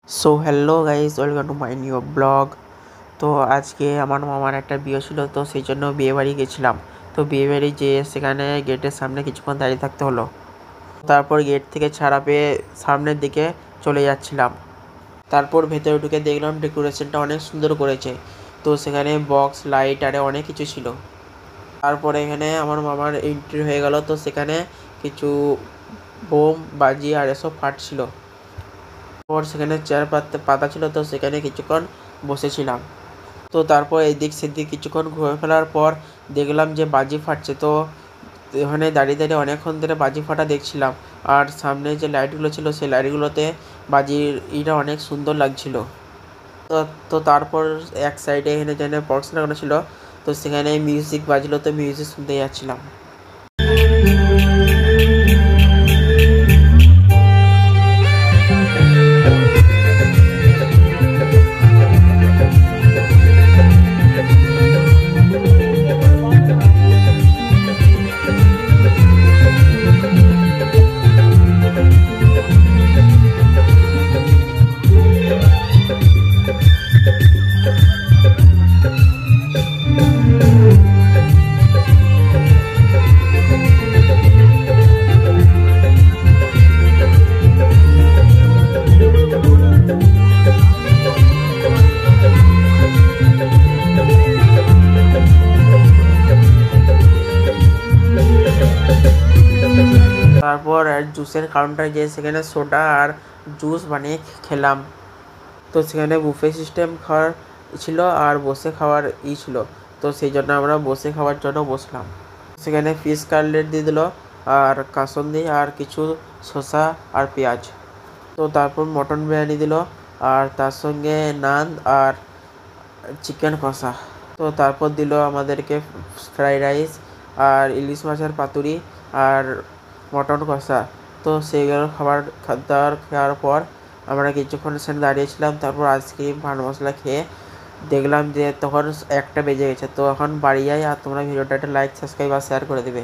So hello guys, welcome to my new blog. তো আজকে আমার মামার একটা বিয়ে ছিল, তো সেই জন্য বিয়েবাড়ি গেছিলাম। তো বিয়েবাড়ি যেয়ে সেখানে গেটের সামনে কিছুক্ষণ দাঁড়িয়ে থাকতে হলো। তারপর গেট থেকে ছাড়া পেয়ে সামনের দিকে চলে যাচ্ছিলাম। তারপর ভেতরে ঢুকে দেখলাম ডেকোরেশনটা অনেক সুন্দর করেছে। তো সেখানে বক্স, লাইট আরে অনেক কিছু ছিল। তারপরে এখানে আমার মামার এন্ট্রি হয়ে গেল। তো সেখানে কিছু বোম, বাজি আর এসব ফাটছিল। পর সেখানে চেয়ার পাতা ছিল, তো সেখানে কিছুক্ষণ বসেছিলাম। তো তারপর এদিক সেদিক কিছুক্ষণ ঘুরে ফেলার পর দেখলাম যে বাজি ফাটছে। তো ওখানে দাঁড়িয়ে দাঁড়িয়ে অনেকক্ষণ ধরে বাজি ফাটা দেখছিলাম। আর সামনে যে লাইটগুলো ছিল সেই লাইটগুলোতে বাজির ইটা অনেক সুন্দর লাগছিল। তো তো তারপর এক সাইডে এখানে যেন বক্স লাগানো ছিল, তো সেখানে মিউজিক বাজলো, তো মিউজিক শুনতে যাচ্ছিলাম। তারপর জুসের কাউন্টারে যেয়ে সেখানে সোডা আর জুস বানিয়ে খেলাম। তো সেখানে বুফে সিস্টেম খাওয়ার ছিল আর বসে খাওয়ার ছিল। তো সেই জন্য আমরা বসে খাওয়ার জন্য বসলাম। সেখানে ফিশ কাটলেট দিয়ে দিল আর কাসন্দি আর কিছু শসা আর পেঁয়াজ। তো তারপর মটন বিরিয়ানি দিল আর তার সঙ্গে নান আর চিকেন কষা। তো তারপর দিল আমাদেরকে ফ্রাইড রাইস আর ইলিশ মাছের পাতুরি আর মটন কষা। তো সেইগুলো দাবার খাওয়ার পর আমরা কিছুক্ষণ সেখানে দাঁড়িয়েছিলাম। তারপর আইসক্রিম, পান মশলা খেয়ে দেখলাম যে তখন 1টা বেজে গেছে। তো এখন বাড়ি যাই। আর তোমরা ভিডিওটা একটা লাইক, সাবস্ক্রাইব আর শেয়ার করে দেবে।